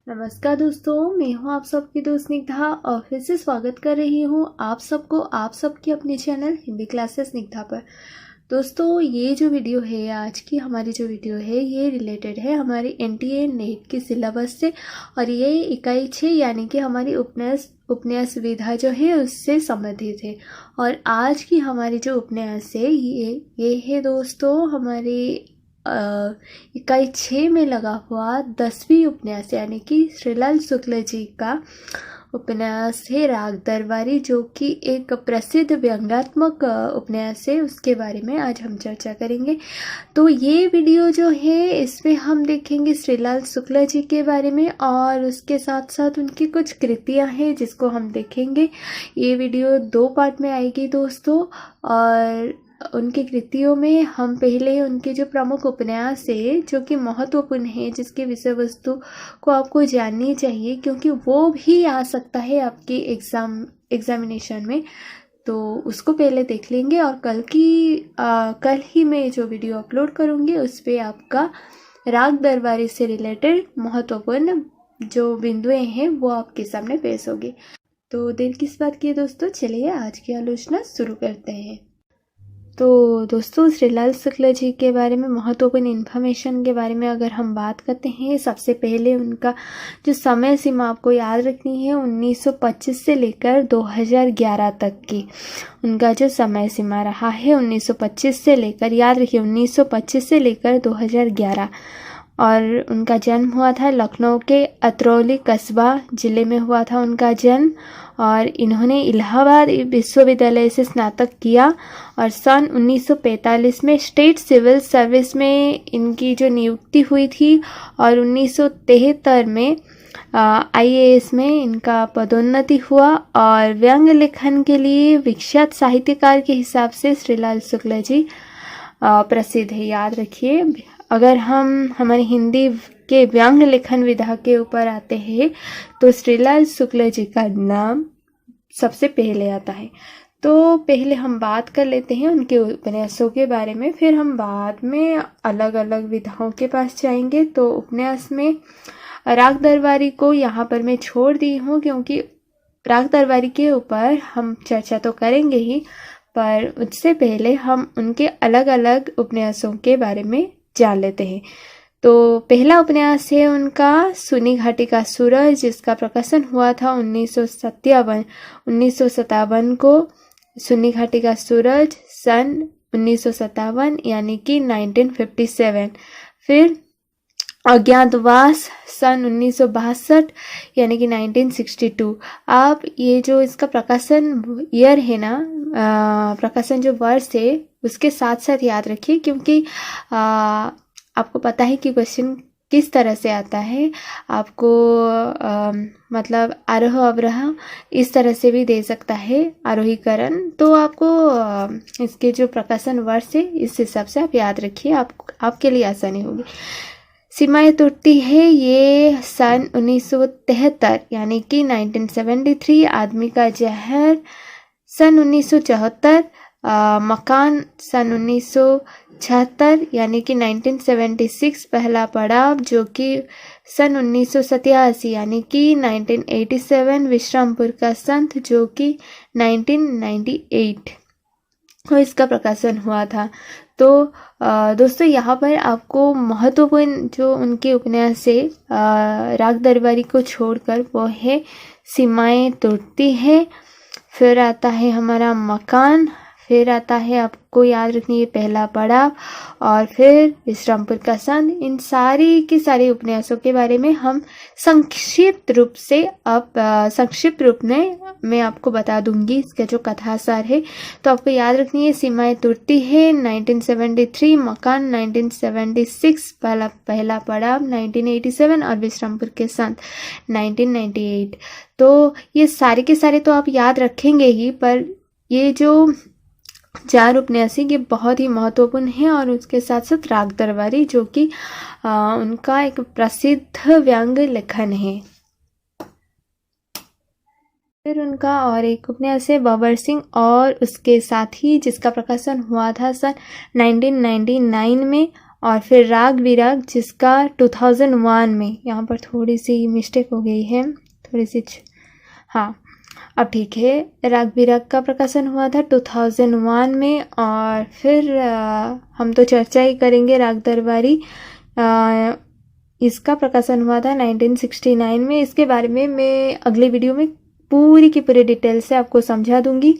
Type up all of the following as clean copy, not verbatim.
नमस्कार दोस्तों, मैं हूं आप सबकी दोस्त स्निग्धा और फिर से स्वागत कर रही हूं आप सबके अपने चैनल हिंदी क्लासेस स्निग्धा पर। दोस्तों, ये जो वीडियो है, आज की हमारी जो वीडियो है, ये रिलेटेड है हमारी एनटीए नेट की सिलेबस से और ये इकाई 6 यानी कि हमारी उपन्यास विधा जो है उससे संबंधित है। और आज की हमारी जो उपन्यास है ये है दोस्तों हमारी इकाई 6 में लगा हुआ 10वीं उपन्यास यानी कि श्रीलाल शुक्ल जी का उपन्यास है राग दरबारी, जो कि एक प्रसिद्ध व्यंग्यात्मक उपन्यास है। उसके बारे में आज हम चर्चा करेंगे। तो ये वीडियो जो है इसमें हम देखेंगे श्रीलाल शुक्ल जी के बारे में और उसके साथ साथ उनकी कुछ कृतियां हैं जिसको हम देखेंगे। ये वीडियो 2 पार्ट में आएगी दोस्तों, और उनकी कृतियों में हम पहले उनके जो प्रमुख उपन्यास है जो कि महत्वपूर्ण है, जिसके विषय वस्तु को आपको जाननी चाहिए क्योंकि वो भी आ सकता है आपकी एग्जामिनेशन में, तो उसको पहले देख लेंगे। और कल ही मैं जो वीडियो अपलोड करूँगी उस पर आपका राग दरबारी से रिलेटेड महत्वपूर्ण जो बिंदुएं हैं वो आपके सामने पेश होगी। तो देर किस बात की है दोस्तों, चलिए आज की आलोचना शुरू करते हैं। तो दोस्तों, श्रीलाल शुक्ल जी के बारे में महत्वपूर्ण इन्फॉर्मेशन के बारे में अगर हम बात करते हैं, सबसे पहले उनका जो समय सीमा आपको याद रखनी है 1925 से लेकर 2011 तक की उनका जो समय सीमा रहा है 1925 से लेकर, याद रखिए 1925 से लेकर 2011। और उनका जन्म हुआ था लखनऊ के अतरौली कस्बा ज़िले में हुआ था उनका जन्म, और इन्होंने इलाहाबाद विश्वविद्यालय से स्नातक किया और सन 1945 में स्टेट सिविल सर्विस में इनकी जो नियुक्ति हुई थी और 1973 में आईएएस में इनका पदोन्नति हुआ। और व्यंग्य लेखन के लिए विख्यात साहित्यकार के हिसाब से श्रीलाल शुक्ल जी प्रसिद्ध है। याद रखिए, अगर हम हमारी हिंदी के व्यंग्य लेखन विधा के ऊपर आते हैं तो श्रीलाल शुक्ल जी का नाम सबसे पहले आता है। तो पहले हम बात कर लेते हैं उनके उपन्यासों के बारे में, फिर हम बाद में अलग अलग विधाओं के पास जाएंगे। तो उपन्यास में राग दरबारी को यहाँ पर मैं छोड़ दी हूँ क्योंकि राग दरबारी के ऊपर हम चर्चा तो करेंगे ही, पर उससे पहले हम उनके अलग अलग उपन्यासों के बारे में जान लेते हैं। तो पहला उपन्यास है उनका सुनी घाटी का सूरज, जिसका प्रकाशन हुआ था 1957 को। सुनी घाटी का सूरज सन 1957 यानी कि 1957। फिर अज्ञातवास सन 1962 यानी कि 1962। आप ये जो इसका प्रकाशन ईयर है ना, प्रकाशन जो वर्ष है उसके साथ साथ याद रखिए, क्योंकि आपको पता है कि क्वेश्चन किस तरह से आता है। आपको मतलब आरोह अवरोह इस तरह से भी दे सकता है, आरोहीकरण। तो आपको इसके जो प्रकाशन वर्ष है इस हिसाब से आप याद रखिए, आपके लिए आसानी होगी। सीमाएं टूटती है ये सन 1973 यानी कि 1973। आदमी का जहर सन 1974। मकान सन 1976 यानी कि 1976। पहला पड़ाव जो कि सन 1987 यानी कि 1987। विश्रामपुर का संत जो कि 1998 को इसका प्रकाशन हुआ था। तो दोस्तों, यहाँ पर आपको महत्वपूर्ण जो उनके उपन्यास है राग दरबारी को छोड़कर वो है सीमाएं टूटती है, फिर आता है हमारा मकान, फिर आता है आपको याद रखनी है पहला पड़ाव, और फिर विश्रामपुर का संत। इन सारी के सारे उपन्यासों के बारे में हम संक्षिप्त रूप में मैं आपको बता दूंगी इसका जो कथासार है। तो आपको याद रखनी है सीमाएं टूटती है 1973, मकान 1976, पहला पड़ाव 1987 और विश्रामपुर के संत 1998। तो ये सारे के सारे तो आप याद रखेंगे ही, पर ये जो 4 उपन्यास ये बहुत ही महत्वपूर्ण है। और उसके साथ साथ राग दरबारी जो कि उनका एक प्रसिद्ध व्यंग्य लेखन है। फिर उनका और एक उपन्यास है बबर सिंह और उसके साथी, जिसका प्रकाशन हुआ था सन 1999 में। और फिर राग विराग जिसका 2001 में, यहाँ पर थोड़ी सी मिस्टेक हो गई है, थोड़ी सी, हाँ अब ठीक है, राग विराग का प्रकाशन हुआ था 2001 में। और फिर हम तो चर्चा ही करेंगे राग दरबारी, इसका प्रकाशन हुआ था 1969 में। इसके बारे में मैं अगले वीडियो में पूरी की पूरी डिटेल से आपको समझा दूंगी।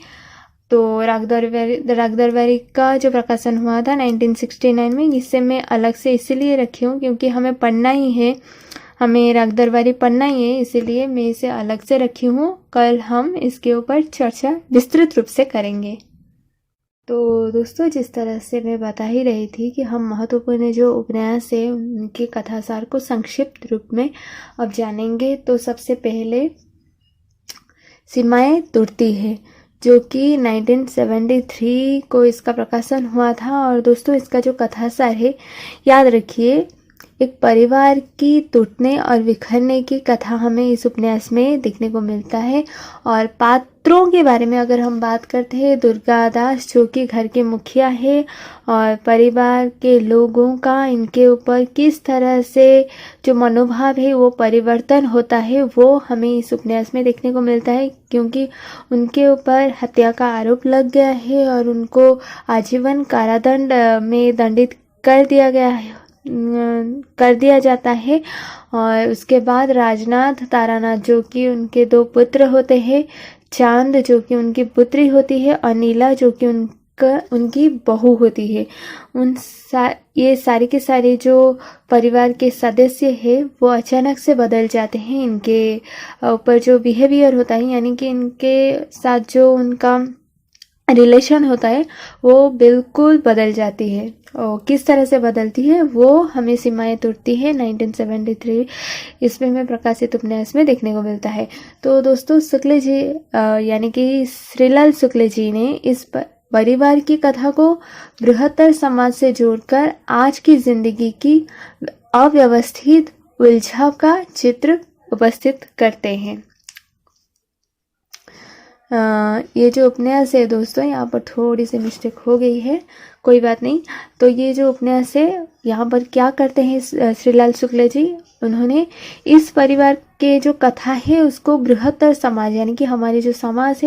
तो राग दरबारी का जो प्रकाशन हुआ था 1969 में, इससे मैं अलग से इसीलिए रखी हूँ क्योंकि हमें पढ़ना ही है, हमें राग दरबारी पढ़ना ही है, इसीलिए मैं इसे अलग से रखी हूँ। कल हम इसके ऊपर चर्चा विस्तृत रूप से करेंगे। तो दोस्तों, जिस तरह से मैं बता ही रही थी कि हम महत्वपूर्ण जो उपन्यास है उनके कथासार को संक्षिप्त रूप में अब जानेंगे। तो सबसे पहले सीमाएं टूटती है, जो कि 1973 को इसका प्रकाशन हुआ था। और दोस्तों, इसका जो कथासार है, याद रखिए, एक परिवार की टूटने और बिखरने की कथा हमें इस उपन्यास में देखने को मिलता है। और पात्रों के बारे में अगर हम बात करते हैं, दुर्गा दास जो कि घर के मुखिया है, और परिवार के लोगों का इनके ऊपर किस तरह से जो मनोभाव है वो परिवर्तन होता है, वो हमें इस उपन्यास में देखने को मिलता है। क्योंकि उनके ऊपर हत्या का आरोप लग गया है और उनको आजीवन कारादंड में दंडित कर दिया जाता है। और उसके बाद राजनाथ, तारानाथ जो कि उनके दो पुत्र होते हैं, चांद जो कि उनकी पुत्री होती है, और नीला जो कि उनकी बहू होती है, ये सारे के सारे जो परिवार के सदस्य हैं वो अचानक से बदल जाते हैं। इनके ऊपर जो बिहेवियर होता है, यानी कि इनके साथ जो उनका रिलेशन होता है, वो बिल्कुल बदल जाती है। और किस तरह से बदलती है वो हमें सीमाएं टूटती है 1973 इसमें में प्रकाशित उपन्यास में देखने को मिलता है। तो दोस्तों, शुक्ल जी यानी कि श्रीलाल शुक्ल जी ने इस परिवार की कथा को बृहत्तर समाज से जोड़कर आज की जिंदगी की अव्यवस्थित उलझाव का चित्र उपस्थित करते हैं। ये जो उपन्यास है दोस्तों, यहाँ पर थोड़ी सी मिस्टेक हो गई है, कोई बात नहीं। तो ये जो उपन्यास है, यहाँ पर क्या करते हैं श्रीलाल शुक्ल जी, उन्होंने इस परिवार के जो कथा है उसको बृहत्तर समाज, यानी कि हमारी जो समाज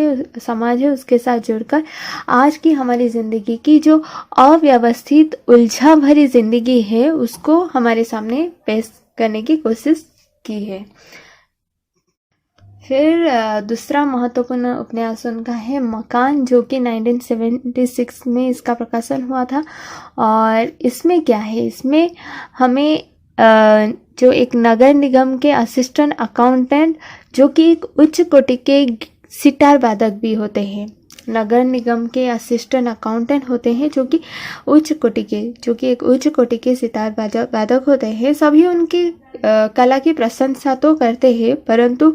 है उसके साथ जोड़कर आज की हमारी ज़िंदगी की जो अव्यवस्थित उलझा भरी ज़िंदगी है उसको हमारे सामने पेश करने की कोशिश की है। फिर दूसरा महत्वपूर्ण उपन्यास उनका है मकान, जो कि 1976 में इसका प्रकाशन हुआ था। और इसमें क्या है, इसमें हमें जो एक नगर निगम के असिस्टेंट अकाउंटेंट, जो कि एक उच्च कोटि के सितार वादक भी होते हैं, नगर निगम के असिस्टेंट अकाउंटेंट होते हैं जो कि एक उच्च कोटि के सितार वादक होते हैं। सभी उनकी कला की प्रशंसा तो करते हैं, परंतु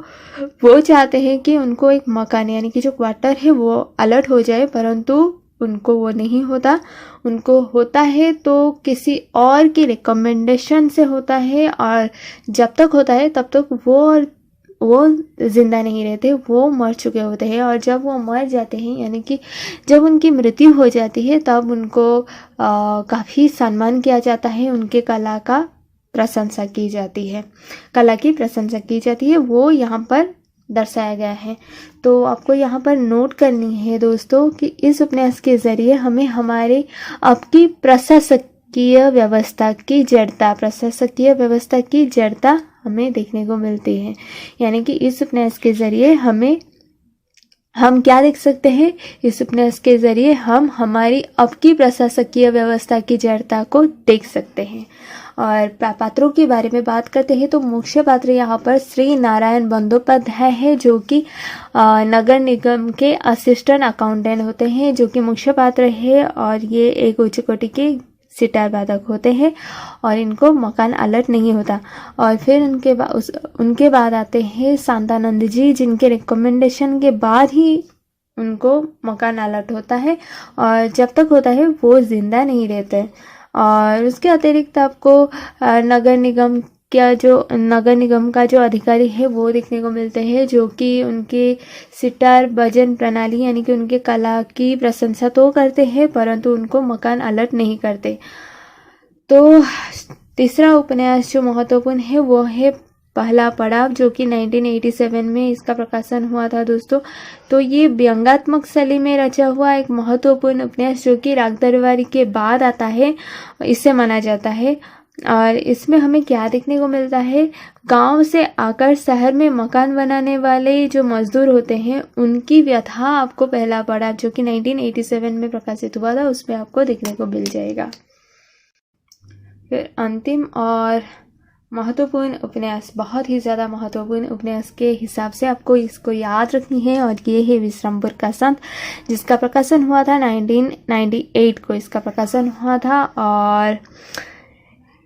वो चाहते हैं कि उनको एक मकान, यानी कि जो क्वार्टर है वो अलर्ट हो जाए, परंतु उनको वो नहीं होता। उनको होता है तो किसी और की रिकमेंडेशन से होता है, और जब तक होता है तब तक वो जिंदा नहीं रहते, वो मर चुके होते हैं। और जब वो मर जाते हैं, यानी कि जब उनकी मृत्यु हो जाती है, तब उनको काफ़ी सम्मान किया जाता है, उनके कला की प्रशंसा की जाती है, वो यहाँ पर दर्शाया गया है। तो आपको यहाँ पर नोट करनी है दोस्तों कि इस उपन्यास के ज़रिए हमें हमारे आपकी प्रशासकीय व्यवस्था की जड़ता हमें देखने को मिलती है। यानी कि इस उपन्यास के ज़रिए हम क्या देख सकते हैं, इस उपन्यास के ज़रिए हम हमारी अब की प्रशासकीय व्यवस्था की जड़ता को देख सकते हैं। और पात्रों के बारे में बात करते हैं तो मुख्य पात्र यहाँ पर श्री नारायण बंदोपाध्याय है, जो कि नगर निगम के असिस्टेंट अकाउंटेंट होते हैं, जो कि मुख्य पात्र है। और ये एक उच्च कोटि के सितार वादक होते हैं और इनको मकान अलर्ट नहीं होता। और फिर उनके बाद आते हैं शांतानंद जी, जिनके रिकमेंडेशन के बाद ही उनको मकान अलर्ट होता है, और जब तक होता है वो जिंदा नहीं रहते। और उसके अतिरिक्त आपको नगर निगम का जो अधिकारी है वो देखने को मिलते हैं, जो कि उनके सितार भजन प्रणाली, यानी कि उनके कला की प्रशंसा तो करते हैं, परंतु उनको मकान अलर्ट नहीं करते। तो तीसरा उपन्यास जो महत्वपूर्ण है वो है पहला पड़ाव, जो कि 1987 में इसका प्रकाशन हुआ था दोस्तों। तो ये व्यंग्यात्मक शैली में रचा हुआ एक महत्वपूर्ण उपन्यास जो कि राग दरबारी के बाद आता है, इसे माना जाता है। और इसमें हमें क्या देखने को मिलता है, गांव से आकर शहर में मकान बनाने वाले जो मजदूर होते हैं उनकी व्यथा आपको पहला पड़ाव जो कि 1987 में प्रकाशित हुआ था उसमें आपको देखने को मिल जाएगा। फिर अंतिम और महत्वपूर्ण उपन्यास, बहुत ही ज़्यादा महत्वपूर्ण उपन्यास के हिसाब से आपको इसको याद रखनी है, और ये है विश्रामपुर का संत, जिसका प्रकाशन हुआ था 1998 को इसका प्रकाशन हुआ था। और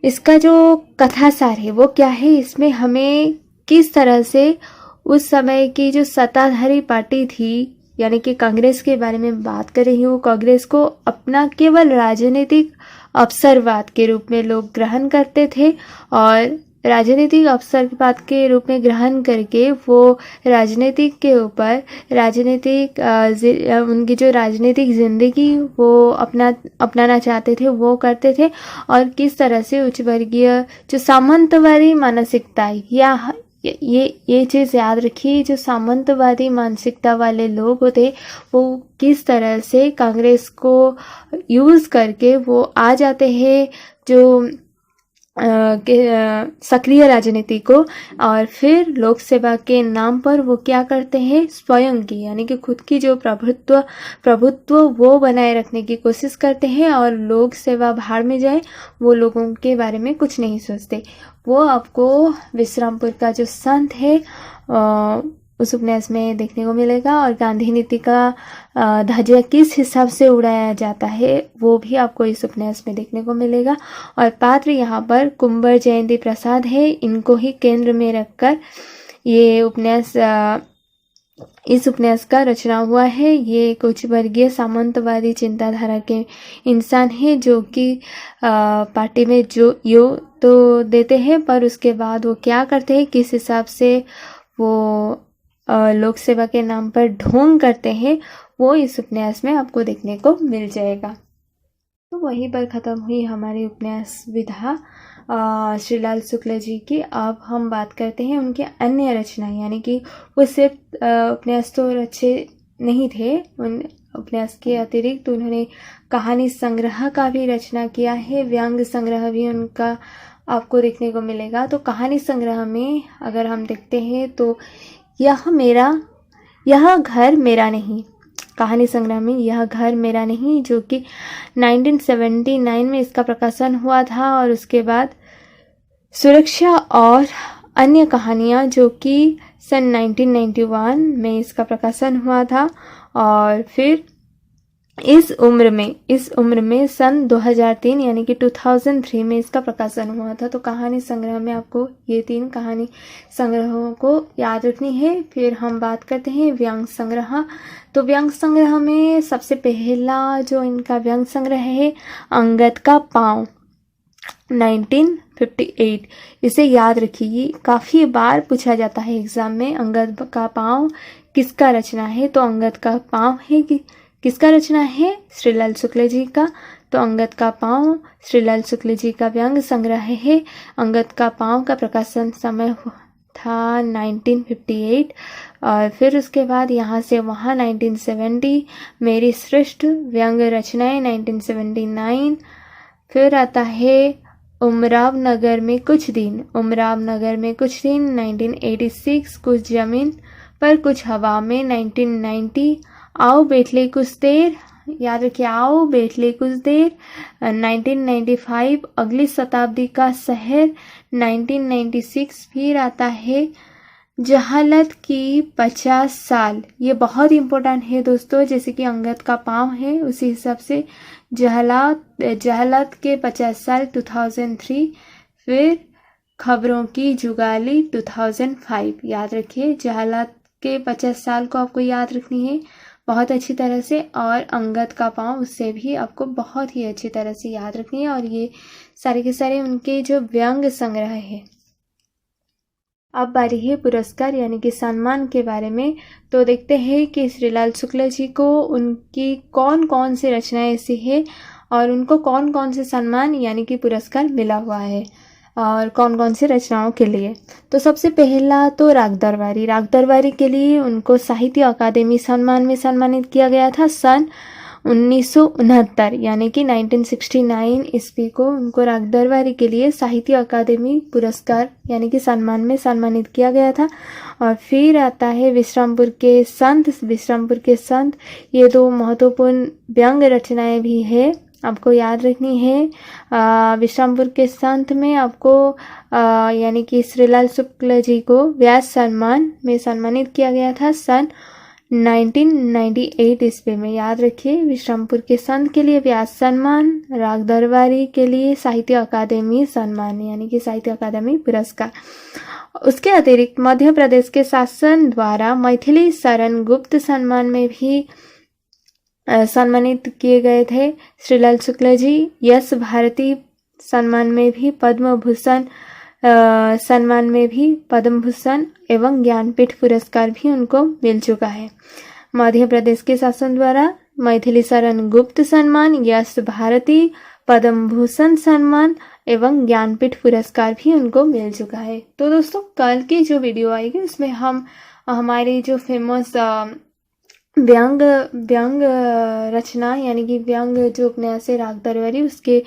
इसका जो कथासार है वो क्या है, इसमें हमें किस तरह से उस समय की जो सत्ताधारी पार्टी थी यानी कि कांग्रेस के बारे में बात कर रही हूँ। कांग्रेस को अपना केवल राजनीतिक अवसरवाद के रूप में लोग ग्रहण करते थे, और राजनीतिक अवसरवाद के रूप में ग्रहण करके वो राजनीतिक के ऊपर उनकी जो राजनीतिक जिंदगी वो अपनाना चाहते थे वो करते थे। और किस तरह से उच्च वर्गीय जो सामंतवादी मानसिकता या ये चीज़ याद रखिए, जो सामंतवादी मानसिकता वाले लोग होते वो किस तरह से कांग्रेस को यूज़ करके वो आ जाते हैं जो सक्रिय राजनीति को, और फिर लोक सेवा के नाम पर वो क्या करते हैं, स्वयं की यानी कि खुद की जो प्रभुत्व वो बनाए रखने की कोशिश करते हैं, और लोक सेवा भाड़ में जाए, वो लोगों के बारे में कुछ नहीं सोचते। वो आपको विश्रामपुर का जो संत है उस उपन्यास में देखने को मिलेगा। और गांधी नीति का ध्वजा किस हिसाब से उड़ाया जाता है वो भी आपको इस उपन्यास में देखने को मिलेगा। और पात्र यहाँ पर कुंवर जयंती प्रसाद है, इनको ही केंद्र में रखकर ये उपन्यास इस उपन्यास का रचना हुआ है। ये कुछ वर्गीय सामंतवादी चिंताधारा के इंसान है जो कि पार्टी में जो तो देते हैं, पर उसके बाद वो क्या करते हैं, किस हिसाब से वो लोक सेवा के नाम पर ढोंग करते हैं, वो इस उपन्यास में आपको देखने को मिल जाएगा। तो वहीं पर ख़त्म हुई हमारी उपन्यास विधा श्रीलाल शुक्ल जी की। अब हम बात करते हैं उनके अन्य रचनाएं, यानी कि वो सिर्फ उपन्यास तो रचे नहीं थे, उन उपन्यास के अतिरिक्त उन्होंने कहानी संग्रह का भी रचना किया है, व्यंग्य संग्रह भी उनका आपको देखने को मिलेगा। तो कहानी संग्रह में अगर हम देखते हैं तो यह घर मेरा नहीं, कहानी संग्रह में यह घर मेरा नहीं, जो कि 1979 में इसका प्रकाशन हुआ था। और उसके बाद सुरक्षा और अन्य कहानियाँ जो कि सन 1991 में इसका प्रकाशन हुआ था। और फिर इस उम्र में सन 2003 यानी कि 2003 में इसका प्रकाशन हुआ था। तो कहानी संग्रह में आपको ये 3 कहानी संग्रहों को याद रखनी है। फिर हम बात करते हैं व्यंग्य संग्रह। तो व्यंग्य संग्रह में सबसे पहला जो इनका व्यंग्य संग्रह है अंगद का पाँव 1958, इसे याद रखिए, काफ़ी बार पूछा जाता है एग्जाम में। अंगद का पाँव किसका रचना है, तो अंगद का पाँव है कि किसका रचना है, श्रीलाल शुक्ल जी का। तो अंगद का पाँव श्रीलाल शुक्ल जी का व्यंग्य संग्रह है। अंगद का पाँव का प्रकाशन समय था 1958। और फिर उसके बाद यहाँ से वहाँ 1970, मेरी श्रेष्ठ व्यंग्य रचनाएं 1979। फिर आता है उमराव नगर में कुछ दिन 1986, कुछ जमीन पर कुछ हवा में 1990, आओ बैठ ले कुछ देर, याद रखिए, आओ बैठ ले कुछ देर 1995, अगली शताब्दी का शहर 1996। फिर आता है जहालत की 50 साल, ये बहुत इंपॉर्टेंट है दोस्तों, जैसे कि अंगद का पाँव है उसी हिसाब से जहालत के 50 साल 2003। फिर खबरों की जुगाली 2005, याद रखिए, जहालत के 50 साल को आपको याद रखनी है बहुत अच्छी तरह से, और अंगद का पाँव उससे भी आपको बहुत ही अच्छी तरह से याद रखनी है। और ये सारे के सारे उनके जो व्यंग्य संग्रह है। अब बारी है पुरस्कार यानी कि सम्मान के बारे में। तो देखते हैं कि श्रीलाल शुक्ल जी को उनकी कौन कौन सी रचनाएं ऐसी है और उनको कौन कौन से सम्मान यानी कि पुरस्कार मिला हुआ है और कौन कौन से रचनाओं के लिए। तो सबसे पहला तो राग दरबारी के लिए उनको साहित्य अकादमी सम्मान में सम्मानित किया गया था सन 1969 यानी कि 1969 ईस्वी को उनको राग दरबारी के लिए साहित्य अकादमी पुरस्कार यानी कि सम्मान में सम्मानित किया गया था। और फिर आता है विश्रामपुर के संत। ये दो महत्वपूर्ण व्यंग रचनाएं भी है, आपको याद रखनी है। विश्रामपुर के संत में आपको यानी कि श्रीलाल शुक्ल जी को व्यास सम्मान में सम्मानित किया गया था सन 1998 ईस्वी में। याद रखिए, विश्रामपुर के संत के लिए व्यास सम्मान, राग दरबारी के लिए साहित्य अकादमी सम्मान यानी कि साहित्य अकादमी पुरस्कार। उसके अतिरिक्त मध्य प्रदेश के शासन द्वारा मैथिली शरण गुप्त सम्मान में भी सम्मानित किए गए थे श्रीलाल शुक्ल जी। यश भारती सम्मान में भी पद्म भूषण सम्मान में भी पद्म भूषण एवं ज्ञानपीठ पुरस्कार भी उनको मिल चुका है। मध्य प्रदेश के शासन द्वारा मैथिली शरण गुप्त सम्मान, यश भारती, पद्म भूषण सम्मान एवं ज्ञानपीठ पुरस्कार भी उनको मिल चुका है। तो दोस्तों, कल की जो वीडियो आएगी उसमें हम हमारी जो फेमस व्यंग रचना यानी कि व्यंग जो उपन्यास है राग दरबारी, उसके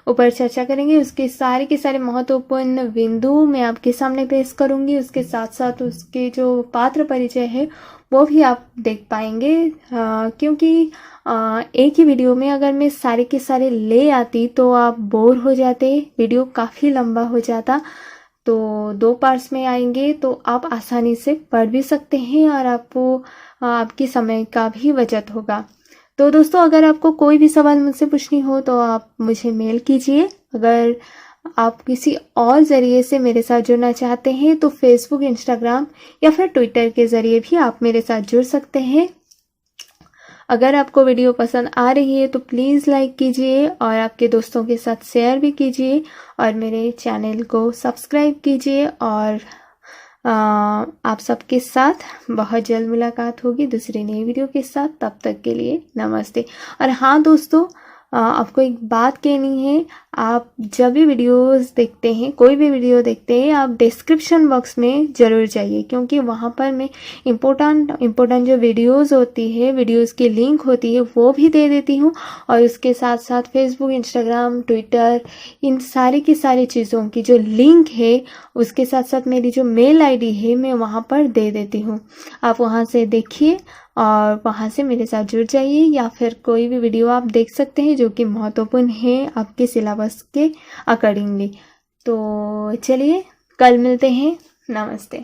ऊपर चर्चा करेंगे। उसके सारे के सारे महत्वपूर्ण बिंदु मैं आपके सामने पेश करूंगी। उसके साथ साथ उसके जो पात्र परिचय है वो भी आप देख पाएंगे, क्योंकि एक ही वीडियो में अगर मैं सारे के सारे ले आती तो आप बोर हो जाते, वीडियो काफ़ी लंबा हो जाता। तो 2 पार्ट्स में आएंगे तो आप आसानी से पढ़ भी सकते हैं और आपको आपकी समय का भी बचत होगा। तो दोस्तों, अगर आपको कोई भी सवाल मुझसे पूछनी हो तो आप मुझे मेल कीजिए। अगर आप किसी और ज़रिए से मेरे साथ जुड़ना चाहते हैं तो फेसबुक, इंस्टाग्राम या फिर ट्विटर के ज़रिए भी आप मेरे साथ जुड़ सकते हैं। अगर आपको वीडियो पसंद आ रही है तो प्लीज़ लाइक कीजिए और आपके दोस्तों के साथ शेयर भी कीजिए और मेरे चैनल को सब्सक्राइब कीजिए। और आप सबके साथ बहुत जल्द मुलाकात होगी दूसरी नई वीडियो के साथ। तब तक के लिए नमस्ते। और हाँ दोस्तों, आपको एक बात कहनी है, आप जब भी वीडियोस देखते हैं, कोई भी वीडियो देखते हैं, आप डिस्क्रिप्शन बॉक्स में ज़रूर जाइए, क्योंकि वहाँ पर मैं इम्पोर्टेंट जो वीडियोस होती है, वीडियोस की लिंक होती है वो भी दे देती हूँ। और उसके साथ साथ फेसबुक, इंस्टाग्राम, ट्विटर, इन सारी की सारी चीज़ों की जो लिंक है उसके साथ साथ मेरी जो मेल आईडी है मैं वहाँ पर दे देती हूँ। आप वहाँ से देखिए और वहाँ से मेरे साथ जुड़ जाइए, या फिर कोई भी वीडियो आप देख सकते हैं जो कि महत्वपूर्ण है आपके सिलेबस के अकॉर्डिंगली। तो चलिए, कल मिलते हैं। नमस्ते।